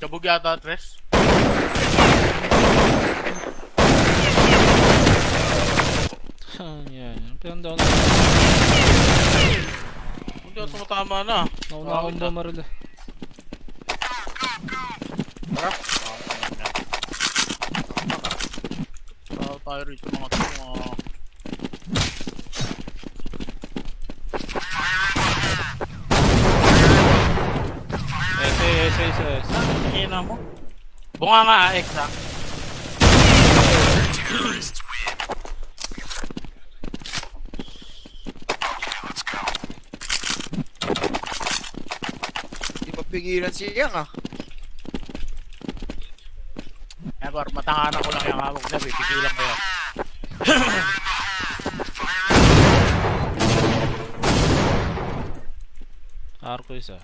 Kabog yata, Tres. Yan. Pinandaw na. Hindi ako tumatama na. Nauna akong bumaril eh. Tara. Tayo rito mga ito. SS. Hina mo. Bunga nga, X ha. Hindi mapigilan siyang ah. Eh, par, matanganan ko lang yung hawak na, pipigilan ko yan. Arko isa.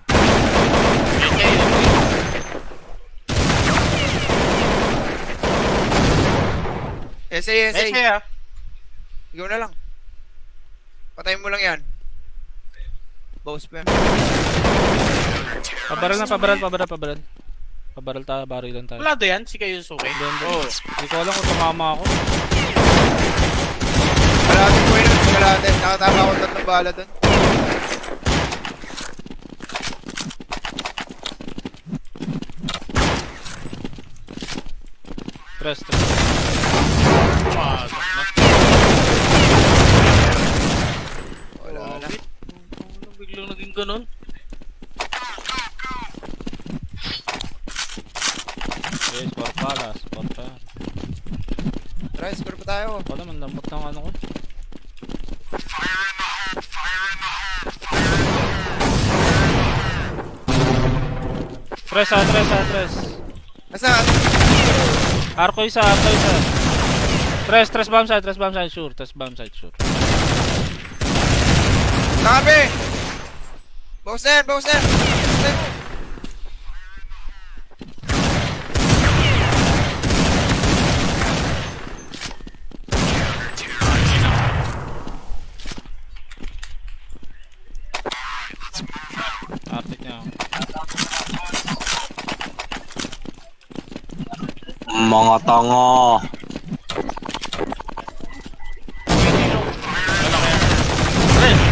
SA. ha. Ikaw na lang. Patayin mo lang yan. Boss pa. Pabaril. Pabaril tayo, barilan tayo. Wala yan, si Kayo Suki. Oo. Hindi ko alam kung tumama ako. Kalatin ko yun. Kalatin. Nakatama ako 3 bala dun. Tres. Pumasok na. Wala na. Biglang naging ganun. Yes, for palas. Tara, score pa tayo. Wala man, lambot ng ano ko. Tres. Nasaan? Arko isa. Tres bomb side, sure. Nakabi! Bowser! Artik niya ako. Mga tanga.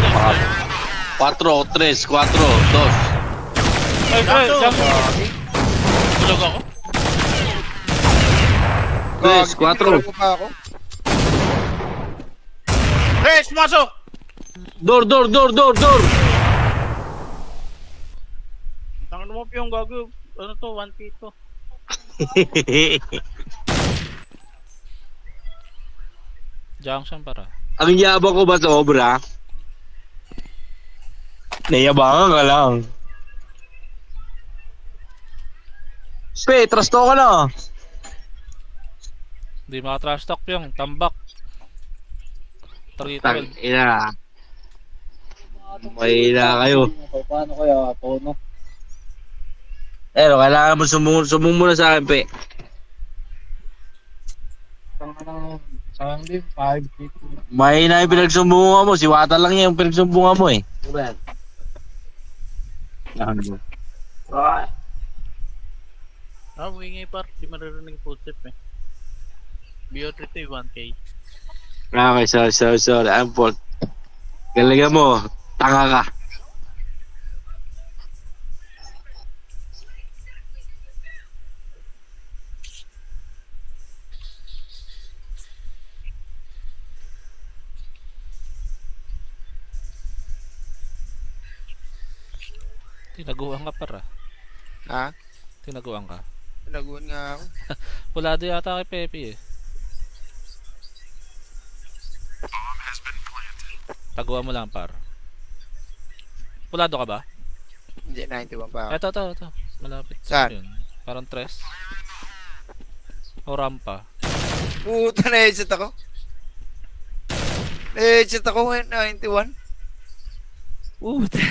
Wala kaya. 4, 3, 4, 2. Ay, jump. Tulog ako. 3, 4. Tinulog mo pa ako. Tres, masok! Door. Tangan mo yung gago. Ano to, 1K to. Junction para. Ang yabang ko ba sobra? Nayabangan ka lang. Trust ka na. Hindi maka-trash talk yung tambak. Target Tang ina. Mahina kayo. Paano kaya Tono? Pero kailangan mo sumbong muna sa akin, pe. Sayang din, 5 people. Mahina yung pinagsumbungan mo. Si Wata lang yung pinagsumbungan mo eh. Wingi par. Di maririnig footstep eh. BO3 to 1K. Okay, sorry. I'm fault. Galingan mo. Tanga ka. Tinaguan ka para. Ha? Tinaguan ka. Naguan nga ako. Pulado yata kay Pepe eh. Taguan mo lang par. Pulado ka ba? Hindi, 91 pa ako. Ito. Malapit. Saan? Yun. Parang tres. O rampa. Puta, na-headset ako. Na-headset ako ngayon, 91. Puta.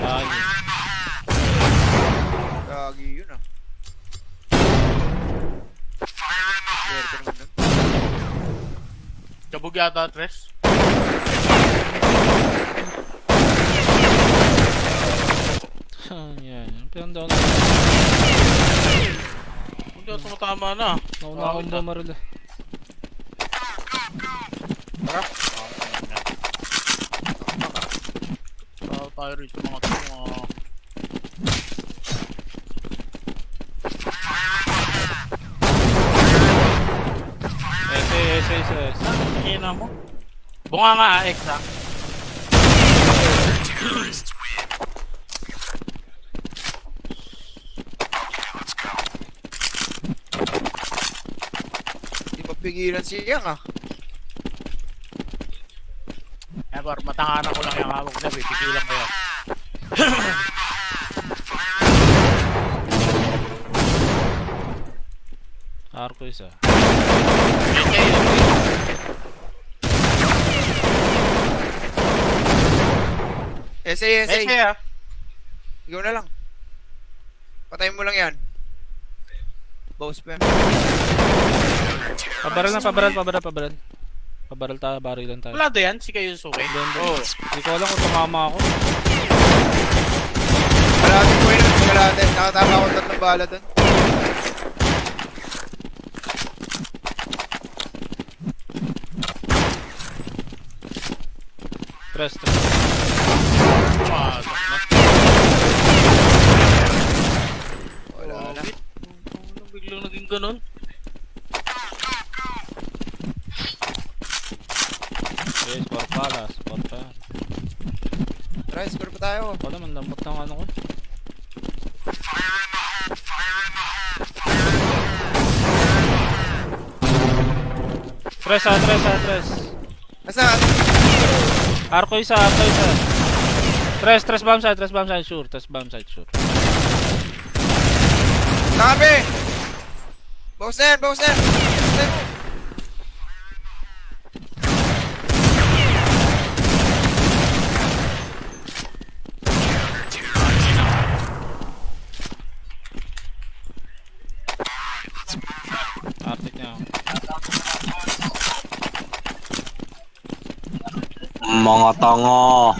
Ayun. Gagi yun ah. Swerte naman nun. Kabog yata, Tres. Yan. Pinandaw na. Hindi ako tumatama na. Nauna akong bumaril eh. Tara. Tayo rin sa mga to. SS. Hina mo. Bunga nga, X ha. Hindi mapigilan siya ah. Eh, par, matanganan ko lang yung hawak na, pipigilan ko yan. Arko isa. SA. ha. Ikaw na lang. Patayin mo lang yan. Boss pa yan. Pabaril. Pabaril tayo, barilan tayo. Wala yan, si Kayo Suki. Oo. Hindi ko alam kung tumama ako. Kalahati ko yun. Kalahati. Nakatama ako 3 bala dun. Tres. Pumasok na. Wala na. Ano biglang naging ganun? Okay, score pala. Try, score pa tayo. Wala man, lambot ng ano ko. Tres. Nasaan? Arko isa. Tres bomb side, sure. Nakabi! Boss na yan! Boss na mo! Artik niya ako. Mga tanga.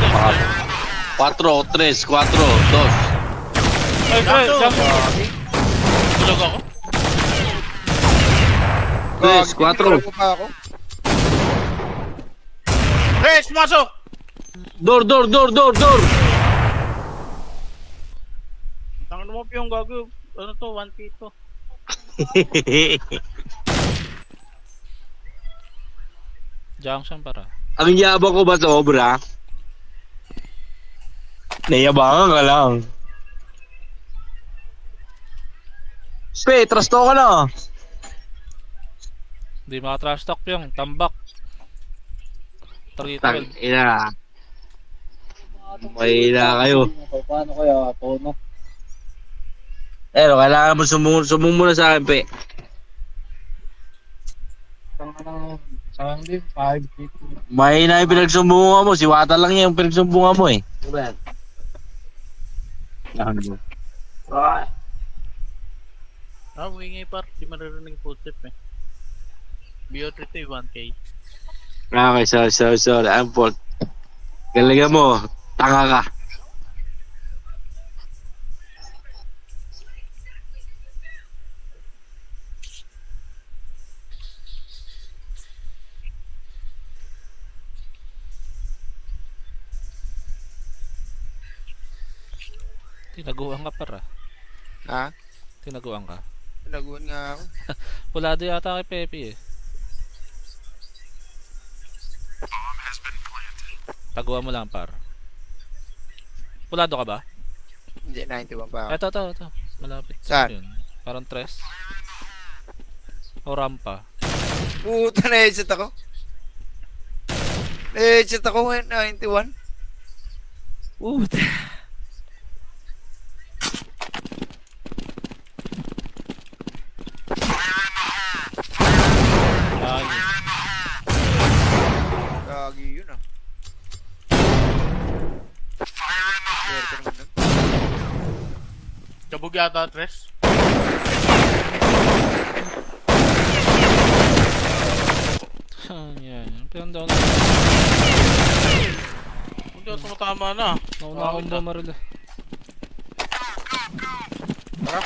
Wala kaya. 4, 3, 4, 2. Ay, jump. Tulog ako. 3, 4. Ko pa ako. Res, masok! Door. Tangan mo pa yung gago. Ano to, 1K to. Junction para. Ang yabang ko ba sobra? Nayabangan ka lang. Trasto ka na. Hindi maka-trash talk yung tambak. 312. Tangina. Mahina kayo. Paano kaya tono? Pero kailangan mo sumbong muna sa akin, pe. Sayang din, 5 feet. Mahina yung pinagsumbungan mo. Si Wata lang yung pinagsumbungan mo eh. Diba? Wingi par, di maririnig full tip eh. BO3 1K. Okay, sorry. I'm fault. Galingan mo. Tanga ka. Tinaguan ka para. Ha? Tinaguan ka. Laguan nga ako. Pulado yata kay Pepe eh. Taguan mo lang par. Pulado ka ba? Hindi, 91 pa ako. Ito. Malapit. Saan? Yun. Parang tres. O rampa. Puta, na-headset ako. Na-headset ako ngayon, 91. Puta. Ay, Gagi yun ah. Swerte naman dun. Kabog yata, Tres. Down. Hindi ako tumatama na. Nauna akong bumaril. Tara.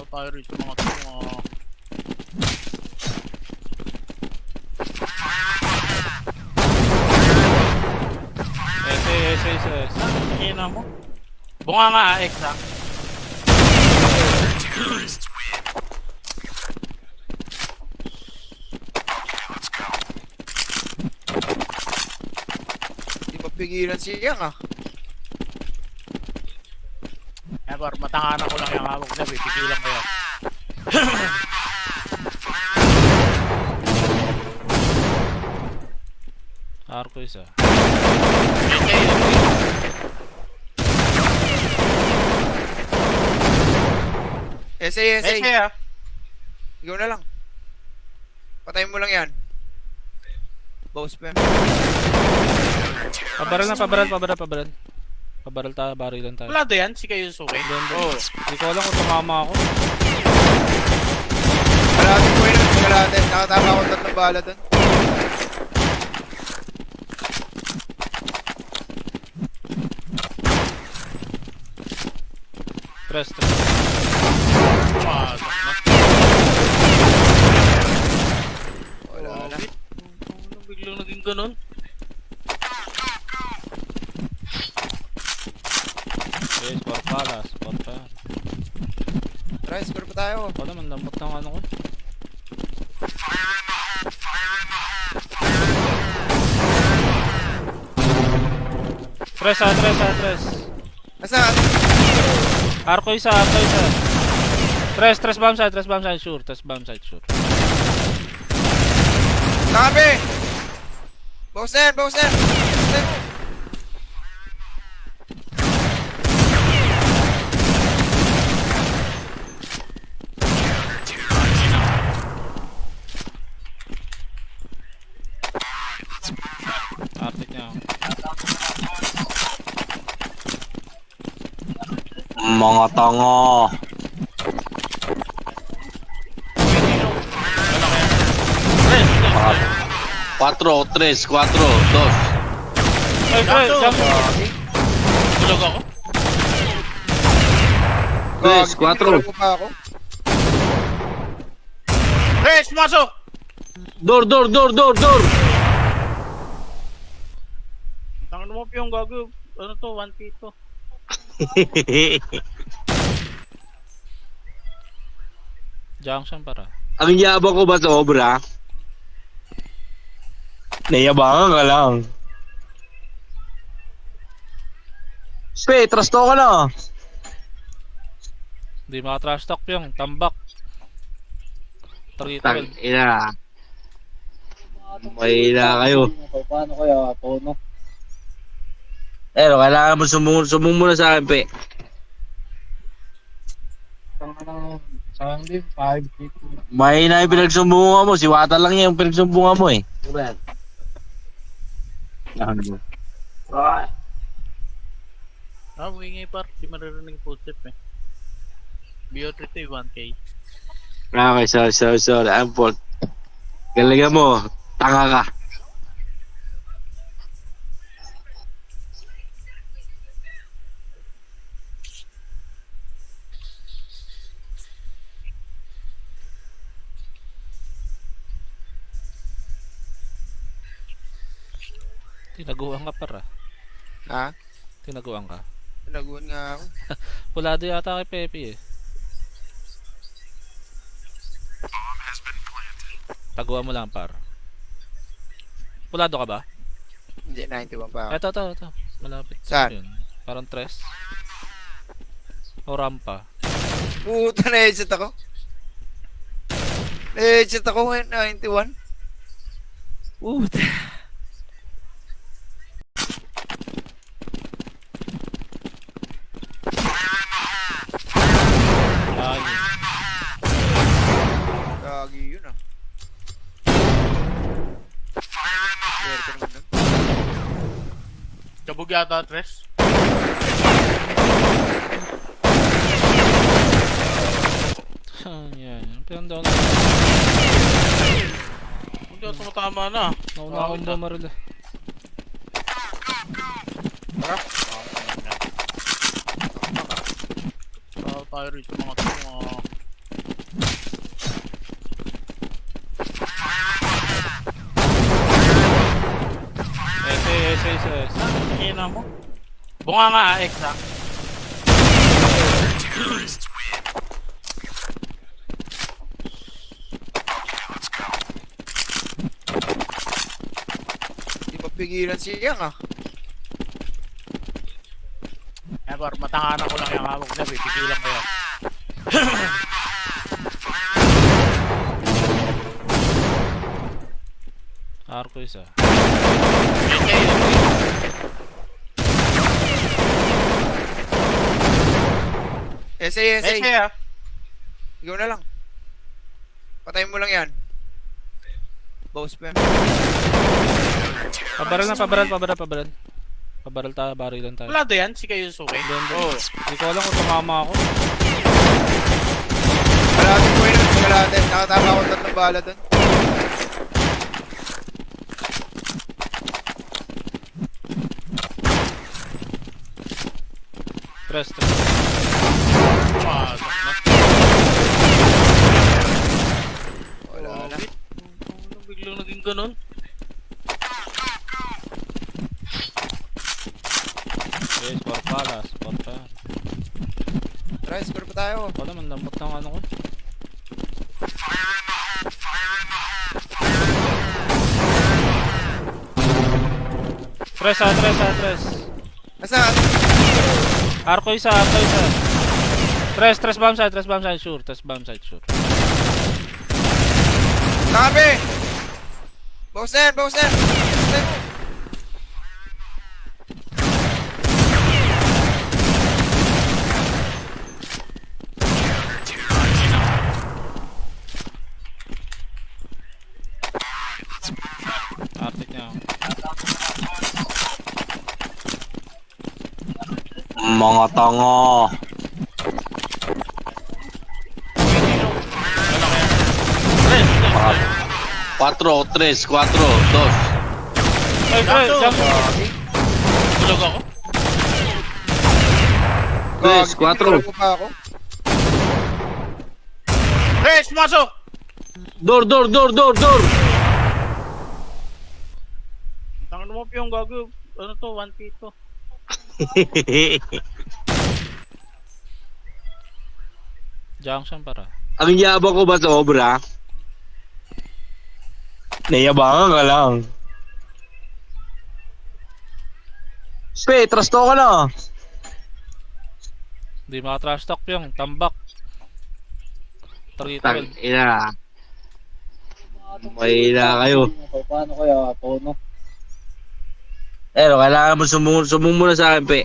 Tayo rito mga to. SS. Hina mo. Bunga nga X ha. Hindi mapigilan siya ah. Eh par, matanganan ko lang yung hawak na. Pipigilan ko yan. Arko isa. SA. ha. Ikaw na lang. Patayin mo lang yan. Boss pa. Pabaril. Pabaril tayo, barilan tayo. Wala yan, si kayo Suki. Oo. Hindi ko alam kung tumama ako. Kalatin ko yun. Kalatin. Nakatama ako 3 bala dun. Tres. Pumasok na. Wala na. Ano biglang naging ganun? Yes, for palas. Tara, score pa tayo. Wala man, lambot ng ano ko. Tres. Nasaan? Arko isa. Tres bomb site, sure. Sabi! Bowser! Artik niya ako. Mga tanga. Mga 4, 3, 4, 2. Ay, Tres, jump. Tulog ako. 3, 4. Tinulog mo pa ako. Res, masok! Door. Tangan mo yung gago. Ano to, 1K to. Junction para. Ang yabang ko ba sobra? Nayabangan ka lang. Spe, trasto ka na. Hindi maka-trash talk yung tambak. Target Tang ina. Mahina kayo. Paano kaya, Tono? Pero kailangan mo sumbong muna sa akin, pe. Sayang din, 5 hits. Mahina yung pinagsumbungan mo. Si Wata lang yung pinagsumbungan mo eh. Ingay par, di maririnig footstep eh. BO3 to 1K. Okay, sorry. I'm fault. Galingan mo. Tanga ka. Tinaguan ka para. Ha? Tinaguan ka. Naguan nga ako. Pulado yata kay Pepe eh. Taguan mo lang par. Pulado ka ba? Hindi, 91 pa ako. Ito. Malapit. Saan? Yun. Parang tres. O rampa. Puta, na-headset ako. Na-headset ako ngayon, 91. Puta. Ayun. Gagi yun ah. Swerte naman dun. Kabog yata, Tres. Yan. Pero down. ka tumatama na. Nauna akong bumaril eh. Tara. Tayo rito mga to. SS. Hina mo. Bunga nga, X ha. Hindi mapigilan si Yang ah. Eh, par, matanganan ko lang yung hawak na, pipigilan ko yan. Arko isa. SA. ha. Ikaw na lang. Patayin mo lang yan. Boss pa. Pabaril. Pabaril tayo, barilan tayo. Wala yan, si Kayo Suki. Oo. Hindi ko alam kung tumama ako. Kalatin ko yun. Kalatin. Nakatama ako 3 bala dun. Tres. Pumasok na. Wala na. Biglang naging ganun. Yes, for palas. Tara, score pa tayo. Wala man, lambot ng ano ko. Tres. Nasaan? Arko isa. Tres bomb side, sure. Nakabi! Bowser! Artik niya ako. Mga tanga. Mga 4, 3, 4, 2. Ay, Tres, jump. Tulog ako. 3, 4. Tinulog mo pa ako. Res, masok! Door. Tangan mo yung gago. Ano to, 1K to. Junction para. Ang yabang ko ba sobra? Nayabangan ka lang. Pe, trust ka na. Hindi maka-trash talk yung tambak. Target Tang ina. Mahina kayo. Paano kaya, Tono? Pero kailangan mo sumbong muna sa akin, pe.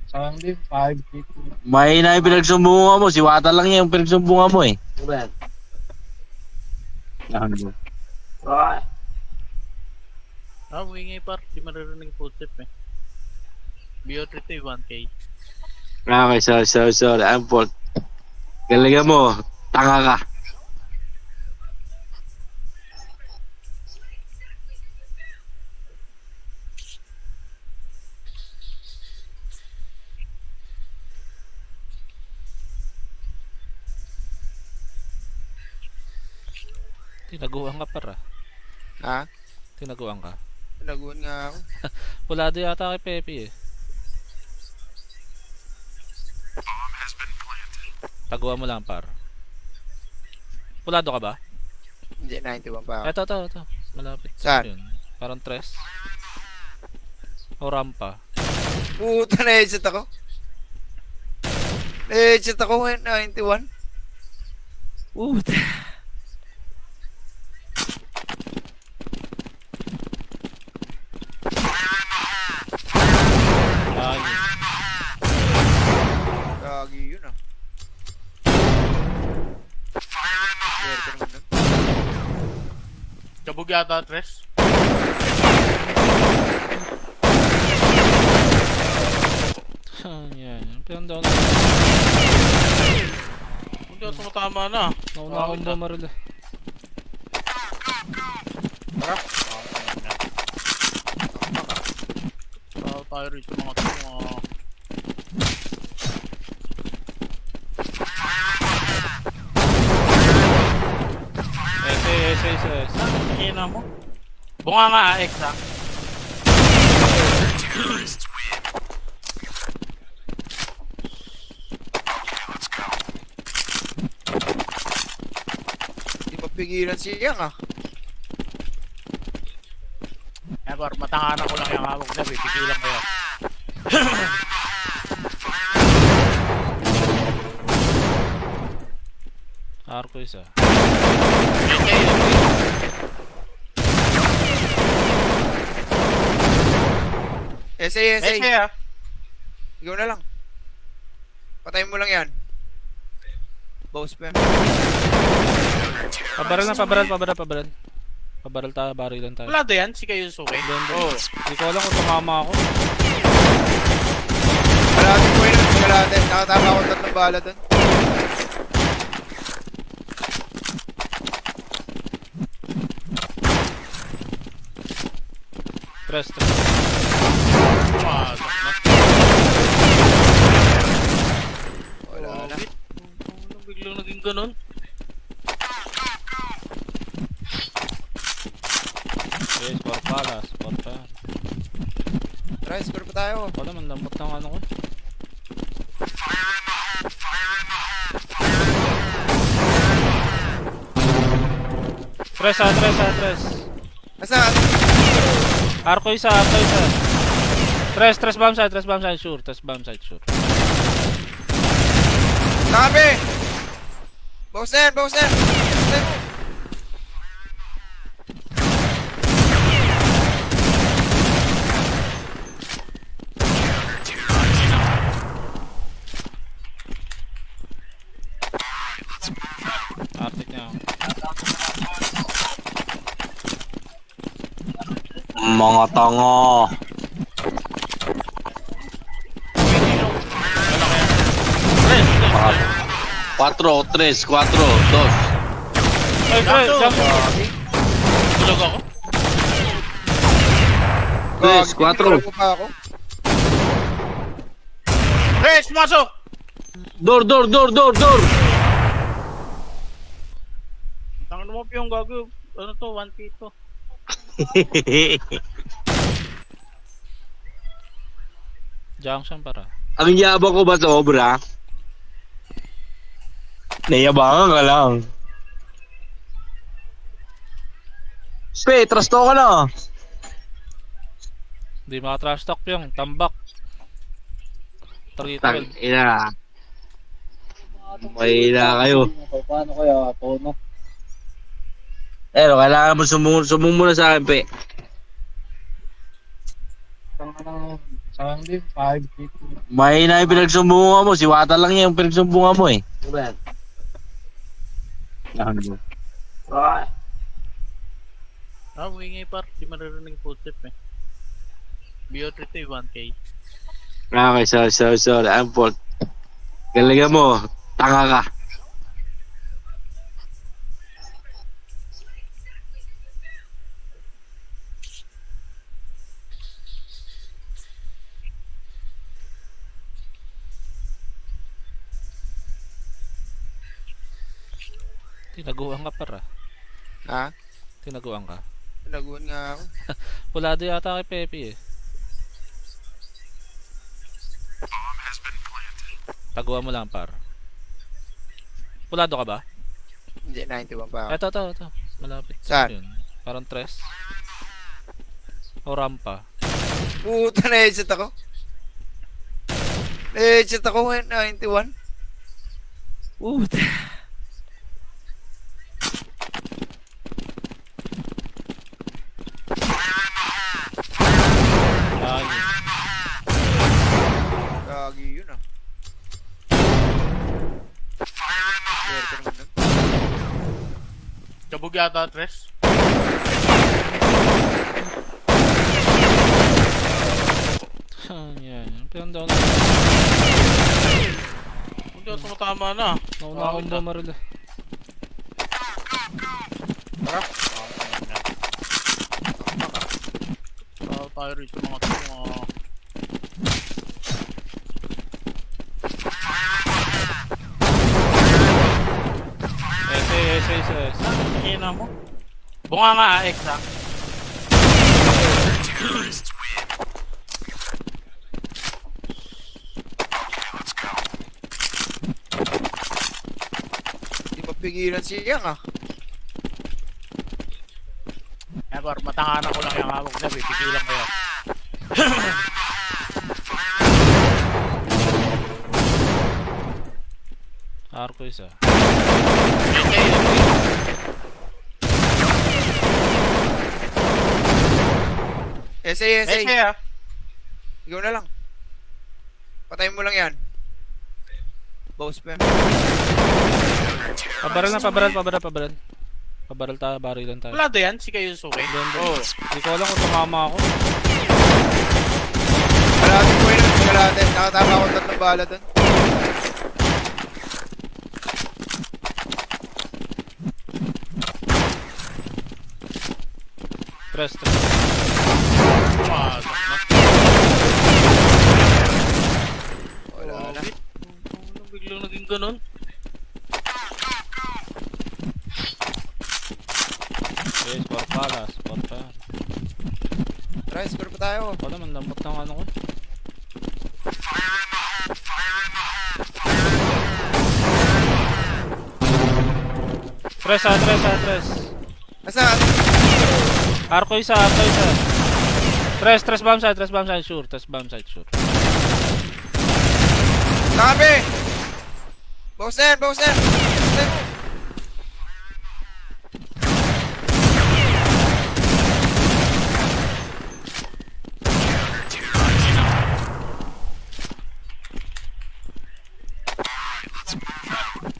Sayang din, 5 people. Mahina yung pinagsumbungan mo. Si Wata lang yung pinagsumbungan mo eh. Ingay par, di maririnig footstep eh. BO3 to 1K. Okay, sorry. I'm fault. Galingan mo. Tanga ka. Tinaguan ka para. Ha? Tinaguan ka. Naguan nga ako. Pulado yata kay Pepe eh. Taguan mo lang par. Pulado ka ba? Hindi, 91 pa ako. Ito. Malapit. Saan? Yun. Parang tres. O rampa. Puta, na-headset ako. Na-headset ako ngayon, 91. Puta. Ayun. Gagi yun ah. Swerte naman nun. Kabog yata, Tres. Yan. Pero doon. ka tumatama na. Nauna akong bumaril eh. Tara. Tayo rin sa mga to. SS. Ina mo. Bunga nga, X ha. Hindi mapigilan siya ah. Eh, par, matanganan ko lang yung hawak na, pipigilan ko yan. Arko isa. SA. ha. Ikaw na lang. Patayin mo lang yan. Boss pa yan. Pabaril. Pabaril tayo, barilan tayo. Wala yan, si Kayo Suki. Oo. Hindi ko alam kung tumama ako. Kalahati ko yun. Kalahati. Nakatama ako 3 bala dun. Tres. Pumasok na. Wala na. Ano biglang naging ganun? Okay, score pala. Try, score pa tayo. Ako naman, lambot ng ano ko. Tres. Nasaan? Arko isa. Tres bomb side, sure. Nakabi! Boss na yan! Boss na mo! Artik niya ako. Mga tanga. Wala kaya. 4, 3, 4, 2. Ay, jump. Tulog ako. 3, 4. Tinulog mo pa ako. Res, masok! Door. Tangan mo pa yung gago. Ano to, 1K to. Junction para. Ang yabang ko ba sobra? Nayabangan ka lang. Trasto ka na. Hindi maka-trash talk yung tambak. 312. Tangina. Mahina kayo. Paano kaya tono? Pero kailangan mo sumbong muna sa akin, pe. Sayang din, 5 feet. Mahina yung pinagsumbungan mo. Si Wata lang yung pinagsumbungan mo eh. Diba? Ingay par, di maririnig footstep eh. BO3 to 1K. Okay, sorry. I'm fault. Galingan mo. Tanga ka. Tinaguan ka para. Ha? Tinaguan ka. Laguan nga ako. Pulado yata kay Pepe eh. Taguan mo lang par. Pulado ka ba? Hindi, 91 pa ako. Ito. Malapit. Saan? Yun. Parang tres. O rampa. Puta, na-headset ako. Na-headset ako ngayon, 91. Puta. Ay, Gagi yun ah. Swerte naman dun. Kabog yata, Tres. yan. Pero down. Hindi ako tumatama na. Nauna akong bumaril eh. Tara. Tayo rito mga to. SS. Hina mo. Bunga nga X ha. Hindi mapigilan siya ah. Eh par, matanganan ko lang yung hawak na. Pipigilan ko yan. Arko isa. SA. ha. Ikaw na lang. Patayin mo lang yan. Boss pa. Pabaril. Pabaril tayo, barilan tayo. Wala yan, si kayo Suki. Oo. Hindi ko alam kung tumama ako. Kalatin ko yun. Kalatin. Nakatama ako 3 bala dun. Tres. Pumasok na. Wala na. Ano biglang naging ganun? Yes, for palas. Tara, score pa tayo. Wala man, lambot ng ano ko. Tres. Nasaan? Arko isa. Tres bomb site, sure. Nakabi! Bowser!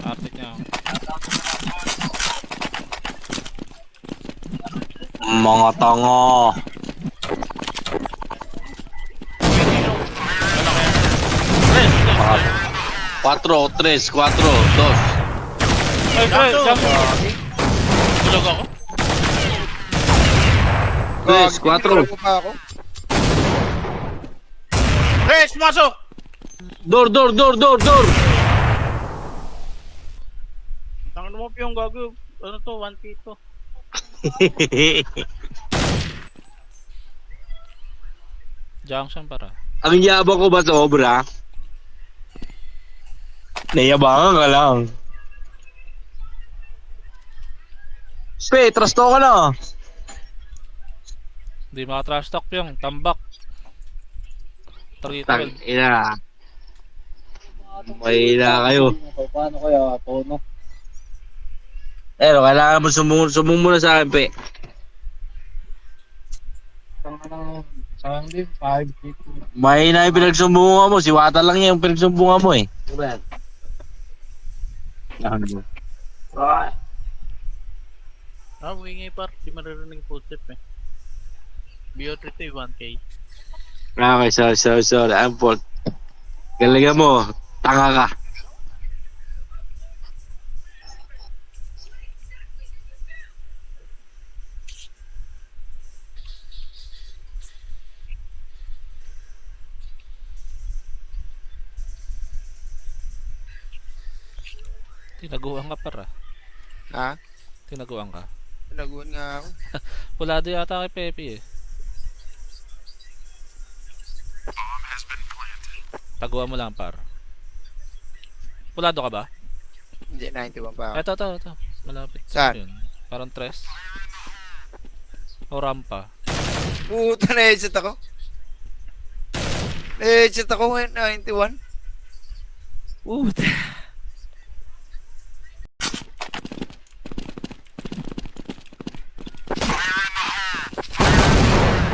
Artik niya ako. Mga tanga. Mga 4, 3, 4, 2. Ay, Tres, jump. Tulog ako. 3, 4. Tinulog mo pa ako. Res, masok! Door. Tangan mo yung gago. Ano to, 1K to. Junction para. Ang yabang ko ba sobra? Nayabangan ka lang. Spe, trasto ka na. Hindi maka-trash talk yung tambak. Target Tang ina. Mahina kayo. Paano kaya, Tono? Pero kailangan mo sumbong muna sa akin, pe. Sayang din, 5 feet. Mahina yung pinagsumbungan mo. Si Wata lang yung pinagsumbungan mo eh. Ingay par, di maririnig footstep eh. BO3 to 1K. Okay, sorry. I'm fault. Galingan mo. Tanga ka. Tinaguan ka para. Ha? Tinaguan ka. Naguan nga ako. Pulado yata kay Pepe eh. Taguan mo lang par. Pulado ka ba? Hindi, 91 pa ako. Ito. Malapit. Saan? Yun. Parang tres. O rampa. Puta, na-headset ako. Na-headset ako ngayon, 91. Puta.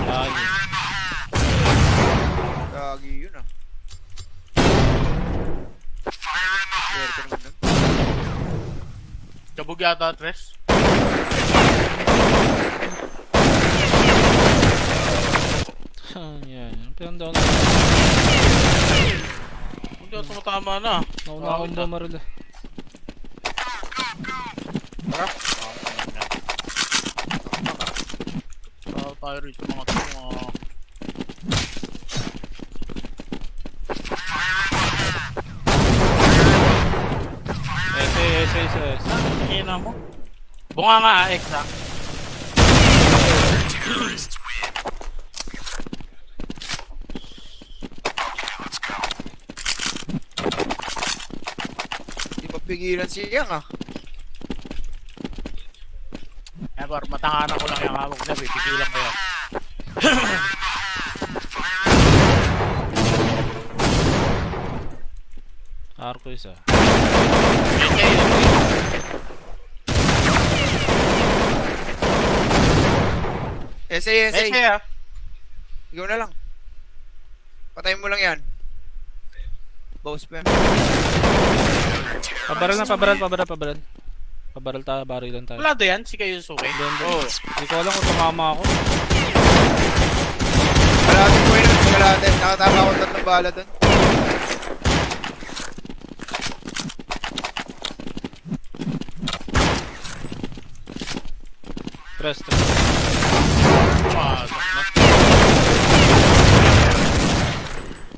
Ayun. Gagi yun ah. Swerte naman dun. Kabog yata, Tres. Yan. Pero down. Hindi ako tumatama na. Nauna akong bumaril eh. Tara. Tayo rito mga to. SS. Hina mo. Bunga nga, X ha. Hindi mapigilan si Yang ah. Eh, par, matanganan ko lang yung hawak na, pipigilan ko yan. Arko isa. SA. ha. Ikaw na lang. Patayin mo lang yan. Boss pa. Pabaril. Pabaril tayo, barilan tayo. Wala yan, si Kayo Suki. Oo. Hindi ko alam kung tumama ako. Kalatin ko yun. Kalatin. Nakatama ako 3 bala dun. Tres. Pumasok na.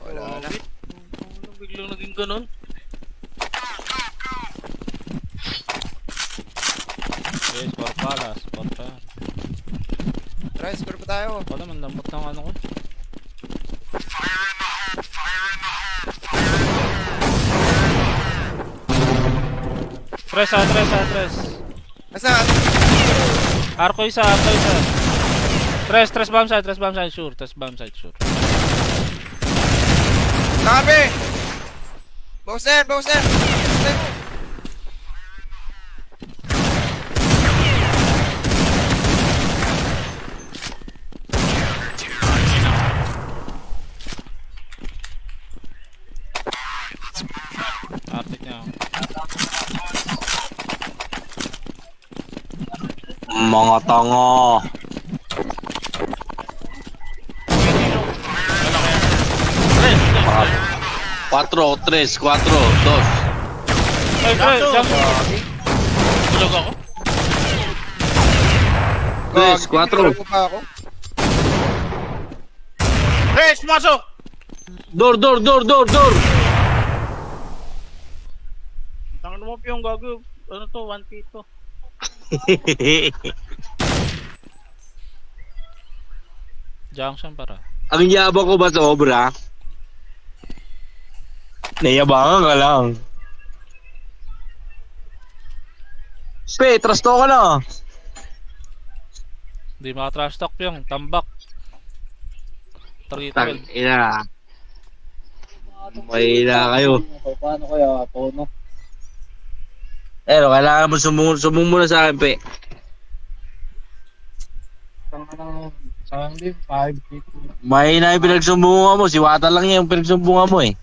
Wala na. Biglang naging ganun. Yes, for palas. Tara, score pa tayo. Wala man, lambot ng ano ko. Tres. Nasaan? Arko isa. Tres bomb side, sure. Nakabi! Bowser! Artik niya ako. Mga tanga. Mga 4, 3, 4, 2. Ay, Tres, jump. Tulog ako. 3, 4. Tinulog mo pa ako. Res, masok! Door. Tangan mo yung gago. Ano to, 1K to. Junction para. Ang yabang ko ba sobra? Nayabangan ka lang. Pe, trust ka na. Hindi maka-trash talk yung tambak. Target Tang ina. Mahina kayo. Paano kaya, Tono? Pero kailangan mo sumbong muna sa akin, pe. Sayang din, 5 feet. Mahina yung pinagsumbungan mo. Si Wata lang yung pinagsumbungan mo eh.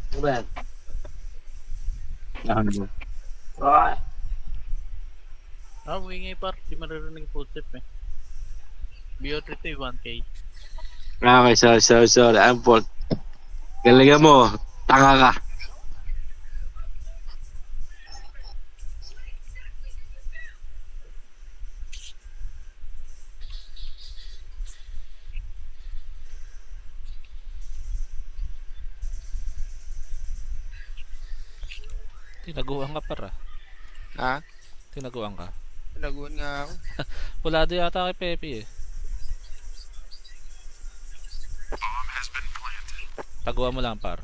Ingay par, di maririnig footstep eh. BO3 to 1K. Okay, sorry. I'm fault. Galingan mo. Tanga ka. Tinaguan ka para. Ha? Tinaguan ka. Naguan nga ako. Pulado yata kay Pepe eh. Taguan mo lang par.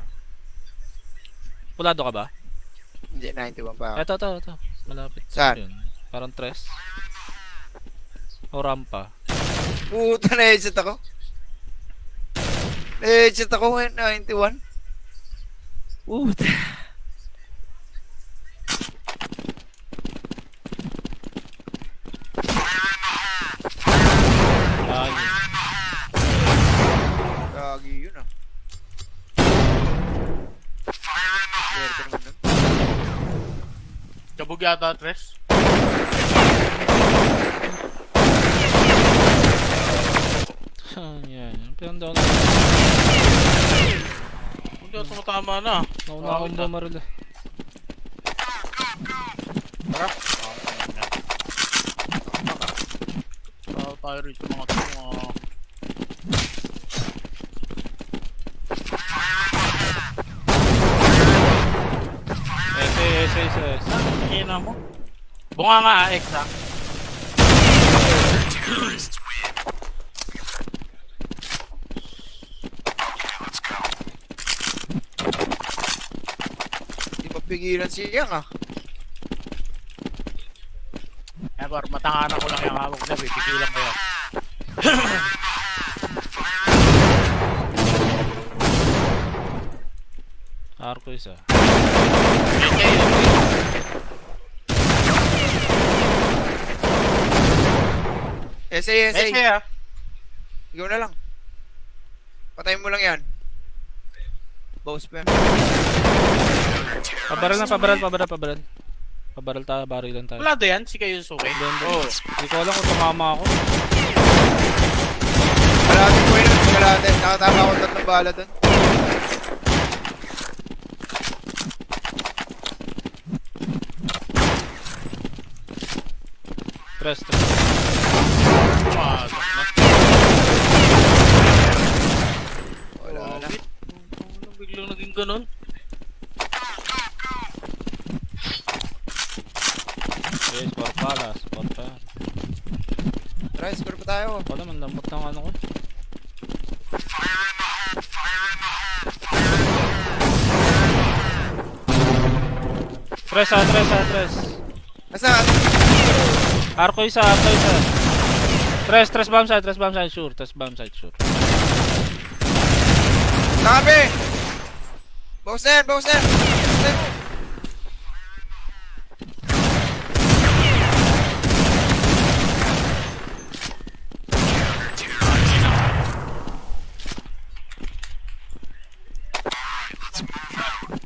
Pulado ka ba? Hindi, 91 pa ako. Ito. Malapit. Saan? Yun. Parang tres. O rampa. Puta, na-headset ako. Na-headset ako ngayon, 91. Puta. Ayun. Gagi yun ah. Swerte naman nun. Kabog yata, Tres. Yan. Pero doon. Hindi ako tumatama na. Nauna akong bumaril eh. Tara. Tayo rin sa mga to. SS. Ina mo. Bunga nga, X ha. Hindi mapigilan siya ah. Eh, par, matanganan ko lang yung hawak na, pipigilan ko yan. Arko isa. SA. ha. Ikaw na lang. Patayin mo lang yan. Boss pa yan. Pabaril. Pabaril tayo, barilan tayo. Wala yan, si Kayo Suki. Oo. Hindi ko alam kung tumama ako. Kalahati ko yun. Kalahati. Nakatama ako 3 bala dun. Tres. Pumasok na. Wala na. Ano biglang naging ganun? Okay, score pala. Try, score pa tayo. Ako naman, lambot ng ano ko. Tres. Nasaan? Arko isa. Tres bomb side, sure. Nakabi! Boss na yan! Boss na mo!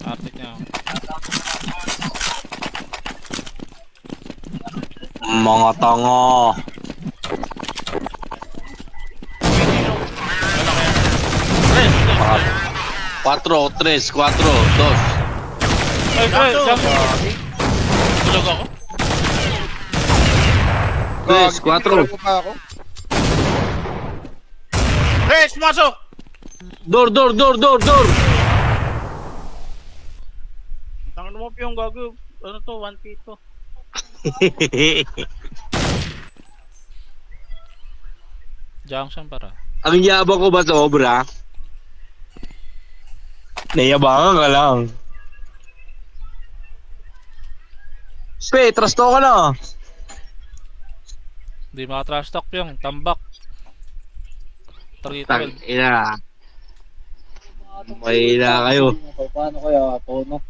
Artik niya ako. Mga tanga. Wala kaya. 4, 3, 4, 2. Ay, jump. Tulog ako. 3, 4. Tinulog mo pa ako. Res, masok! Door. Tangan mo pa yung gago. Ano to, 1K to. Junction para. Ang yabang ko ba sobra? Nayabangan ka lang. Trasto ka na. Hindi maka-trash talk yung tambak. 312. Tangina. Mahina kayo. Paano kaya tono?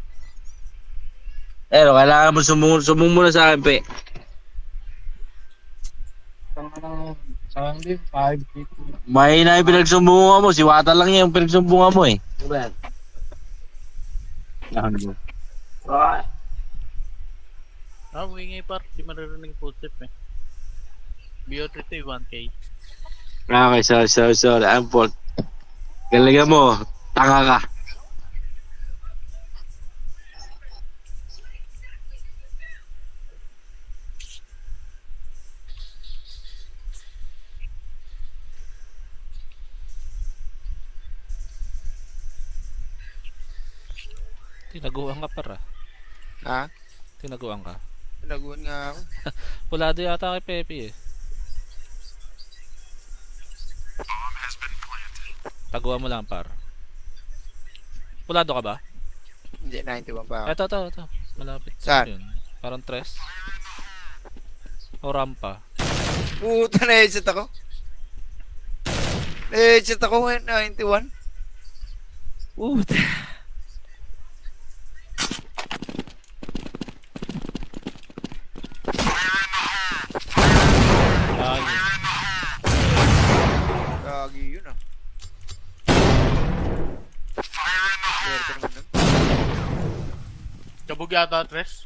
Pero kailangan mo sumbong muna sa akin, pe. Sayang din, 5 feet. Mahina yung pinagsumbungan mo. Si Wata lang yung pinagsumbungan mo eh. Ingay par, di maririnig footstep eh. BO3 1K. Okay, sorry. I'm fault. Galingan mo. Tanga ka. Tinaguan ka para. Ha? Tinaguan ka. Laguan nga ako. Pulado yata kay Pepe eh. Taguan mo lang par. Pulado ka ba? Hindi, 91 pa ako. Ito. Malapit. Saan? Yun. Parang tres. O rampa. Puta, na-headset ako. Na-headset ako ngayon, 91. Puta. Ay, Gagi yun ah. Swerte naman dun. Kabog yata, Tres.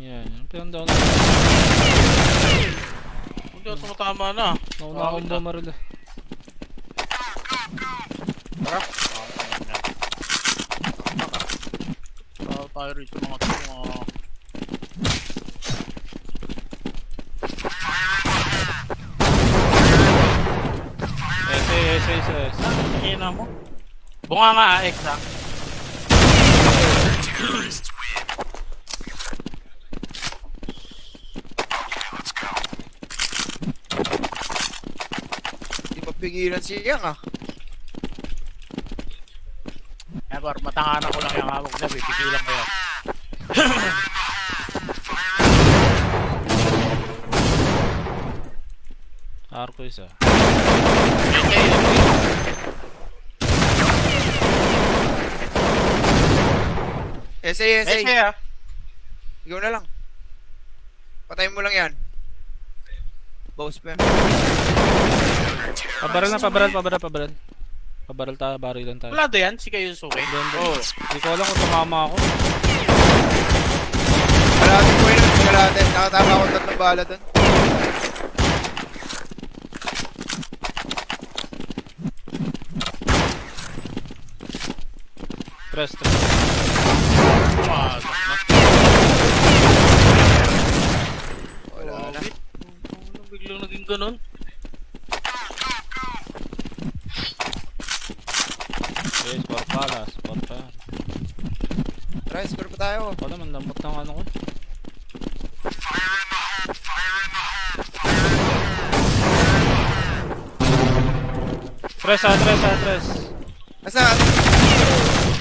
yan. Pero Hindi ako tumatama na. nauna akong bumaril eh. Tara. Tayo rito mga to. SS. Hina mo. Bunga nga, X ha. Hindi mapigilan siya ah. Eh, par, matanganan ko lang yung hawak na, pipigilan ko yan. Arko isa. SA. ha. Ikaw na lang. Patayin mo lang yan. Boss pa. Pabaril. Pabaril tayo, barilan tayo. Wala yan, si kayo Suki. Oo. Hindi ko alam kung tumama ako. Kalatin ko yun. Kalatin. Nakatama ako 3 bala dun. Tres. Pumasok na. Wala na. Ano biglang naging ganun? Yes, for palas. Try, score pa tayo. Wala man, lambot ng ano ko. Tres. Nasaan?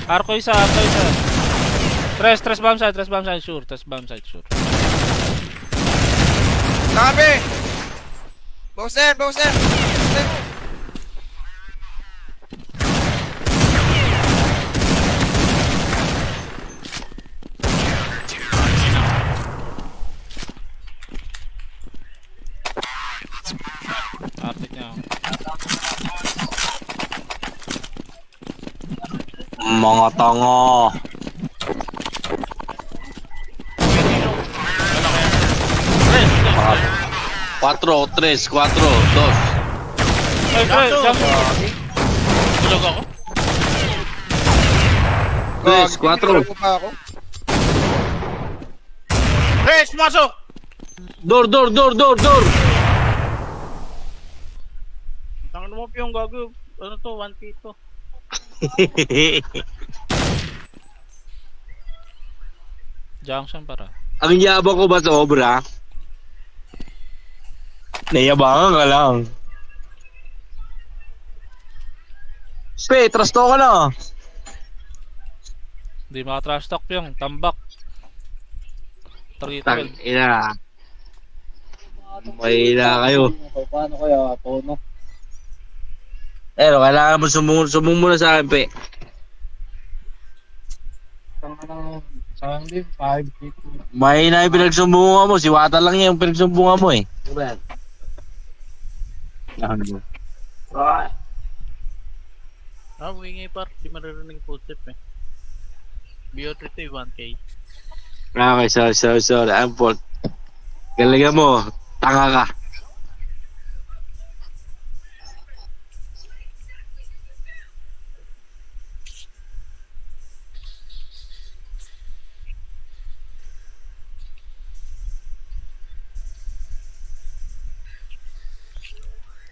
Arko isa. Tres bomb site, sure. Nakabi! Bowser! Artik niya ako. Mga tanga. Mga 4, 3, 4, 2. Ay, Tres, jump. Tulog ako. 3, 4. Tinulog mo pa ako. Res, masok! Door. Tangan mo yung gago. Ano to, 1K to. Junction para. Ang yabang ko ba sobra? Nayabangan ka lang. Spe, trasto ka na. Hindi maka-trash talk yung tambak. Target Tang ina. Mahina kayo. Paano kaya, Tono? Pero kailangan mo sumbong muna sa akin, pe. Sayang din, 5 feet. Mahina yung pinagsumbungan mo. Si Wata lang yung pinagsumbungan mo eh. Ingay par, di maririnig footstep eh. BO3 to 1K. Okay, sorry. I'm fault. Galingan mo. Tanga ka.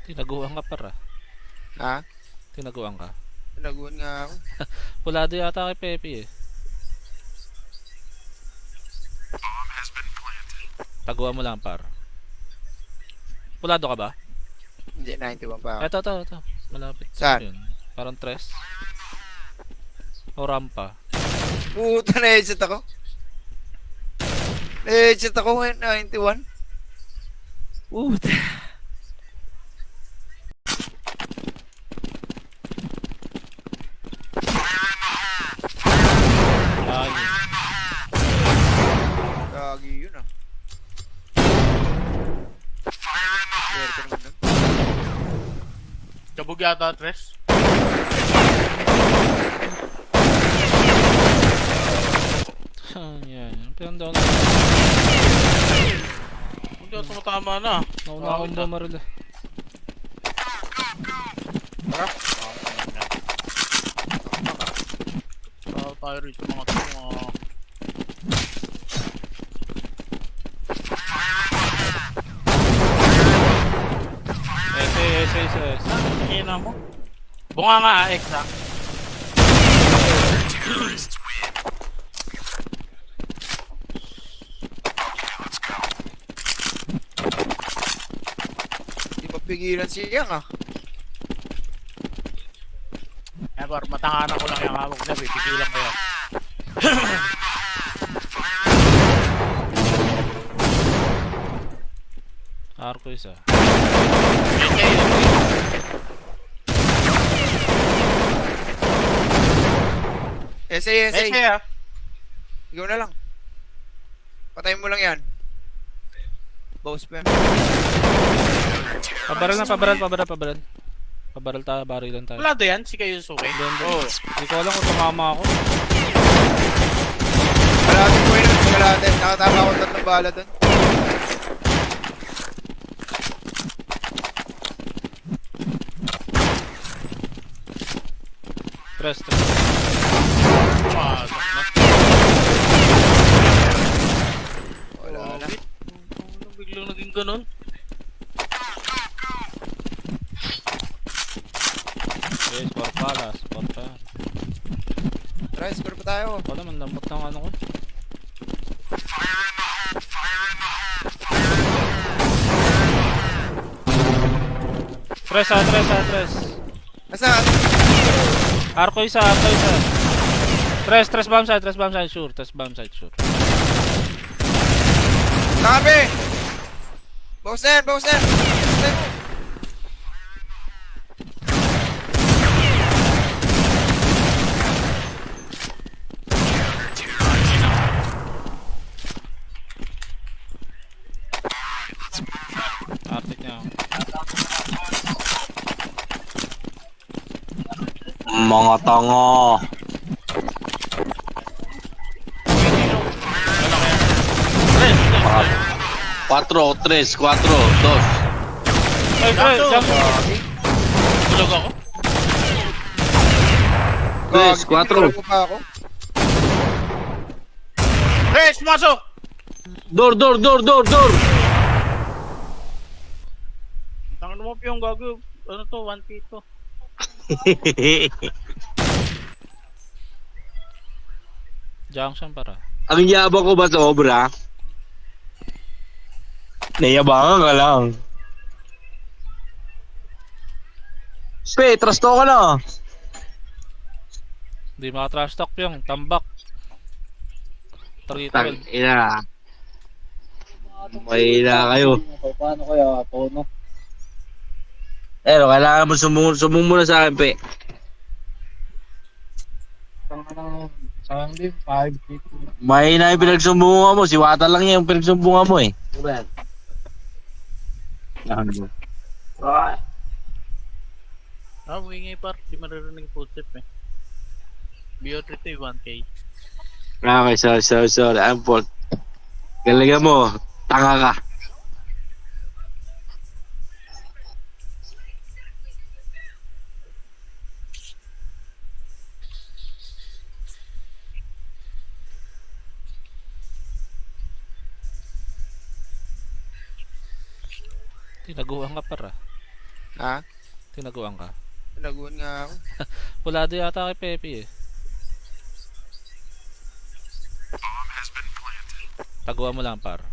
Tinaguan ka para. Ha? Tinaguan ka. Naguan nga ako. Pulado yata kay Pepe eh. Taguan mo lang par. Pulado ka ba? Hindi, 91 pa ako. Ito. Malapit. Saan? Yun. Parang tres. O rampa. Puta, na-headset ako. Na-headset ako ngayon, 91. Puta. Ayun. Gagi yun ah. Swerte naman dun. Kabog yata, Tres. Yan. Pinandaw na. Hindi ako tumatama na. Nauna akong bumaril eh. Tara. tayo rito mga to. SS. Ina mo. Bunga nga, X ha. Hindi mapigilan si Yang ah. Eh, par, matanganan ko lang yung hawak na, pipigilan ko yan. Arko isa. SA. ha. Ikaw na lang. Patayin mo lang yan. Boss pa. Pabaril. Pabaril tayo, barilan tayo. Wala yan, si kayo Suki. Oo. Hindi ko alam kung tumama ako. Kalatin mo yun. Kalatin. Nakatama ako 3 bala doon. Tres. Pumasok na. Wala na. Ano biglang naging ganun? Yes, for palas. Tara, score pa tayo. Wala man, lambot ng ano ko. Tres. Nasaan? Arko isa. Tres bomb side, sure. Nakabi! Bowser! Artik niya ako. Mga tanga. Mga 4, 3, 4, 2. Ay, Tres, jump. Tulog ako. 3, 4. Tinulog mo pa ako. Res, masok! Door. Tangan mo yung gago. Ano to, 1K to. Junction para. Ang yabang ko ba sobra? Nayabangan ka lang. Pe, trust ka na. Hindi maka-trash talk yung tambak. 3-12. Tang ina. Mahina kayo. Paano kaya, Tono? Pero kailangan mo sumbong muna sa akin, pe. Sayang din, 5 feet. Mahina yung pinagsumbungan mo. Si Wata lang yung pinagsumbungan mo eh. Ingay par, di maririnig footstep eh. BO3 to 1K. Okay, sorry. I'm fault. Galingan mo. Tanga ka. Tinaguan ka para. Ha? Tinaguan ka. Naguan nga ako. Pulado yata kay Pepe eh. Taguan mo lang par.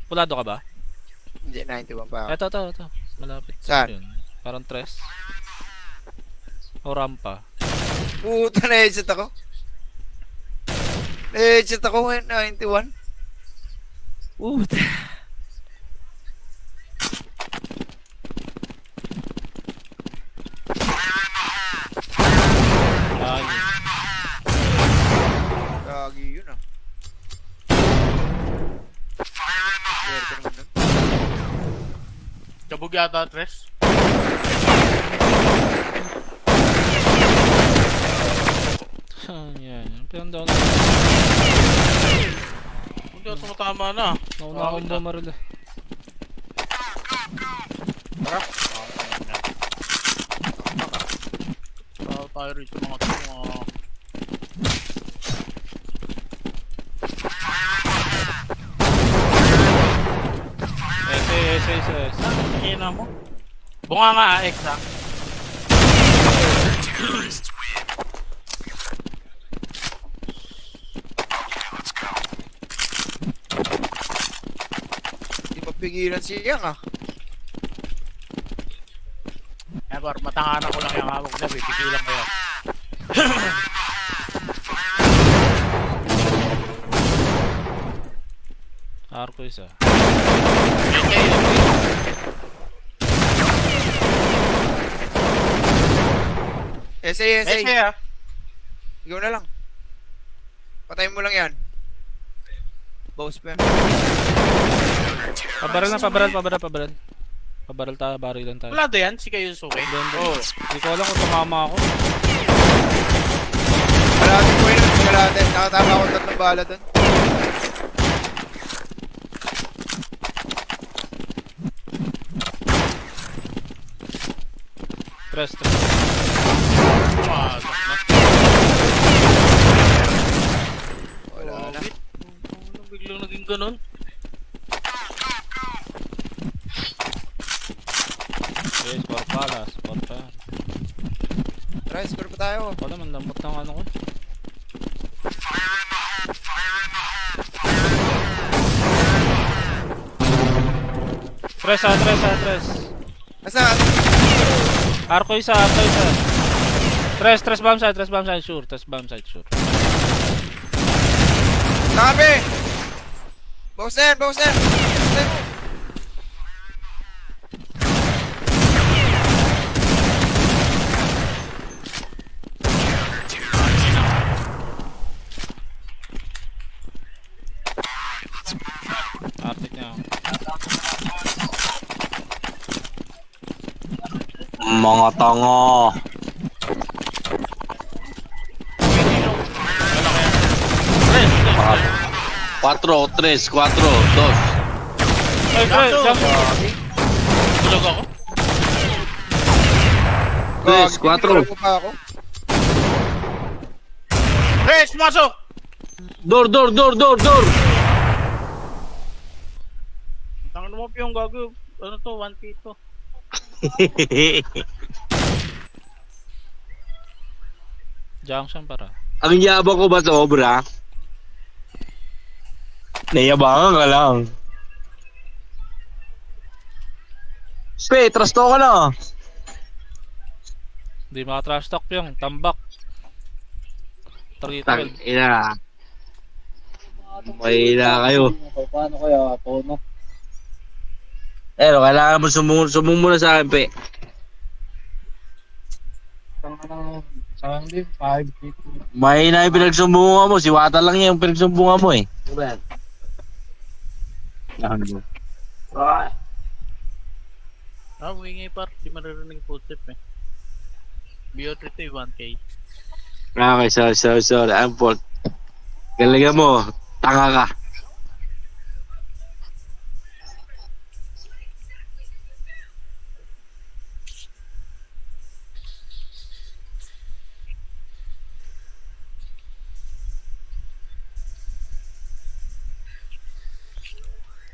Pulado ka ba? Hindi, 91 pa ako. Ito. Malapit. Saan? Yun. Parang tres. O rampa. Puta, na-headset ako. Na-headset ako ngayon, 91. Puta. Ayun. Gagi yun ah. Swerte naman nun. Kabog yata, Tres. Yan. Pero doon. Hindi ako tumatama na. Nauna akong bumaril eh. Tara. Tayo rito mga to. ina mo. Bunga nga, X ha. Hindi mapigilan siya ah. Eh, par, matanganan ko lang yung hawak na, pipigilan ko yan. Arko isa. Yan kayo. Essay. Essay ha. Ikaw na lang. Patayin mo lang yan. Boss pa yan. Pabaril na, pabaril. Pabaril tayo, barilan tayo. Wala yan, si kayo Suki. Oo. Hindi ko alam kung tumama ako. Kalahati ko yun. Kalahati. Nakatama ako 3 bala dun. Tres. Pumasok na. Wala na. Ano biglang naging ganun? Okay, score pala, score pa. Try, score pa tayo. Ako naman, lambot ng ano ko. Tres. Nasaan? Arko isa. Tres bomb side, sure. Tres bomb side, sure. Nakabi! Boss na yan! Boss na mo! Artik niya ako. Mga tanga. Wala kaya. 4, 3, 4, 2. Ay, jump. Tulog ako. 3, 4. Ko pa ako. Res, masok! Door. Tangan mo pa yung gago. Ano to, 1K to. Junction para. Ang yabang ko ba sobra? Nayabangan ka lang. Pe, trust ka na. Hindi maka-trash talk yung tambak. 312. Tang ina. Mahina kayo. Paano kaya tono? Pero kailangan mo sumbong muna sa akin, pe. Sayang din, 5 feet. Mahina yung pinagsumbungan mo. Si Wata lang yung pinagsumbungan mo eh. Diba? Ingay par, di maririnig footstep eh. BO3 to 1K. Okay, sorry. I'm fault. Galingan mo. Tanga ka.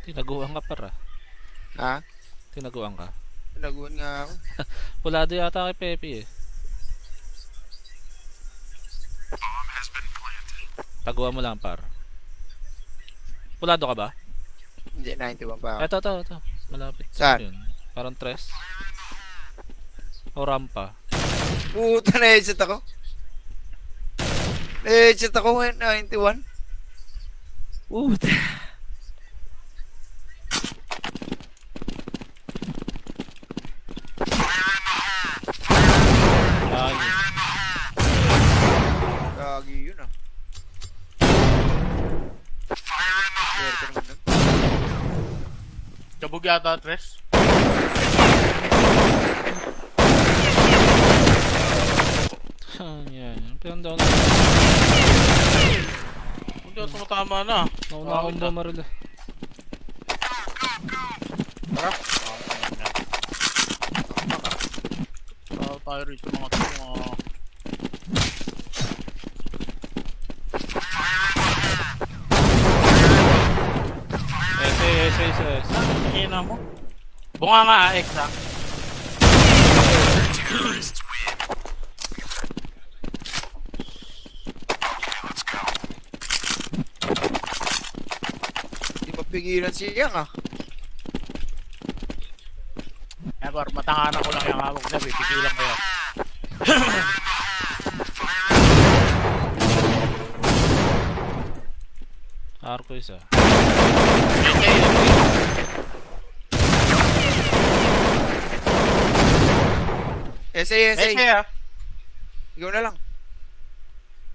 Tinaguan ka para. Ha? Tinaguan ka. Laguan nga ako. Pulado yata kay Pepe eh. Taguan mo lang par. Pulado ka ba? Hindi, 91 pa ako. Ito. Malapit. Saan? Yun. Parang tres. O rampa. Puta, na-headset ako. Na-headset ako ngayon, 91. Puta. Ay, Gagi yun ah. Swerte naman dun. Kabog yata, Tres. yan. Pero down. Hindi ako tumatama na. Nauna akong bumaril. Tara. Tayo rito mga to. Yes. Hina mo. Bunga nga, X ha. Hindi mapigilan siya ah. Eh, par, matanganan ko lang yung hawak na, pipigilan ko yan. Arko isa. SA. ha. Ikaw na lang.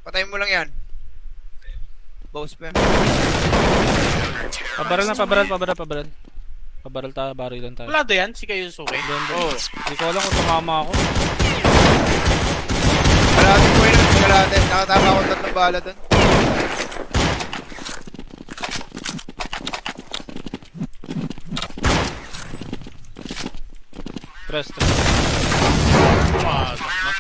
Patayin mo lang yan. Boss pa. Pabaril. Pabaril tayo, barilan tayo. Wala yan, si kayo Suki. Oo. Hindi ko alam kung tumama ako. Kalatin ko yun. Kalatin. Nakatama ako 3 bala dun. Tres. Pumasok na.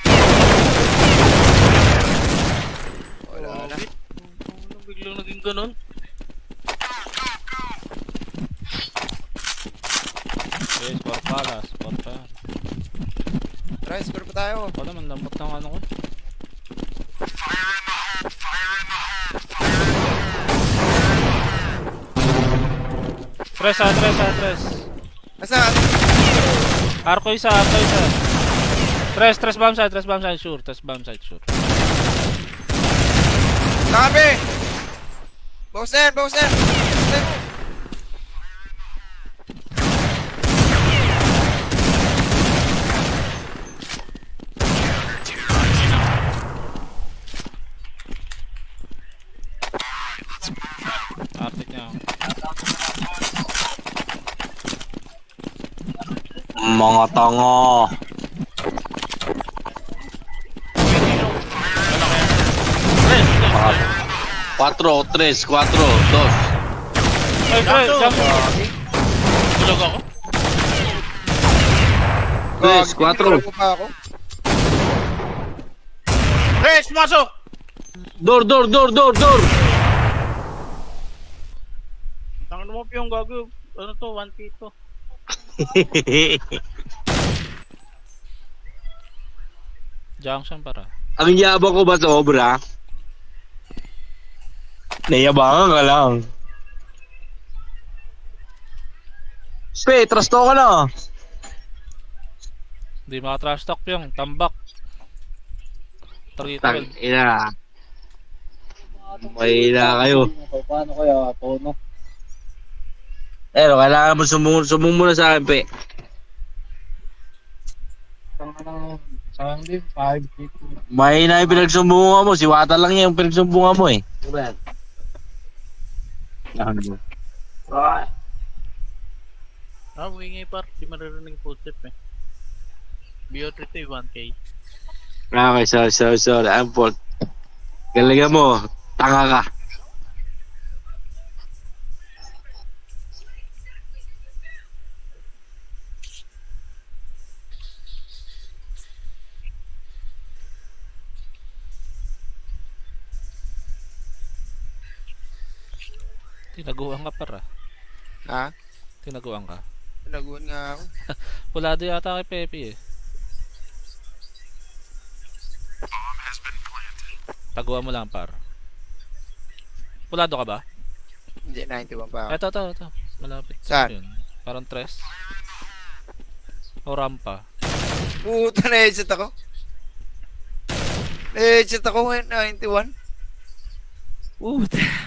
Wala na. Ano, biglang naging ganun? Yes, for palas. Try, score pa tayo. Wala man, lambot ng ano ko. Tres. Nasaan? Arko isa. Tres bomb side, sure. Nakabi! Bowser! Artik niya ako. Mga tanga. Mga 4, 3, 4, 2. Ay, Tres, jump. Tulog ako. 3, 4. Tinulog mo pa ako. Res, masok! Door. Tangan mo yung gago. Ano to, 1K to. Junction para. Ang yabang ko ba sobra? Nayabangan ka lang. Spe, trasto ka na. Hindi maka-trash talk yung tambak. Target Tang ina. Mahina kayo. Paano kaya, Tono? Pero kailangan mo sumbong muna sa akin, pe. Sayang din, 5 people. Mahina yung pinagsumbungan mo. Si Wata lang yung pinagsumbungan mo eh. Ah, wingay par, di maririnig footstep eh. BO3 to 1K. Okay, sorry. I'm fault. Galingan mo. Tanga ka. Tinaguan ka para. Ha? Tinaguan ka. Naguan nga ako. Pulado yata kay Pepe eh. Taguan mo lang par. Pulado ka ba? Hindi, 91 pa ako. Ito. Malapit. Saan? Yun. Parang tres. O rampa. Puta, na-headset ako. Na-headset ako ngayon, 91. Puta.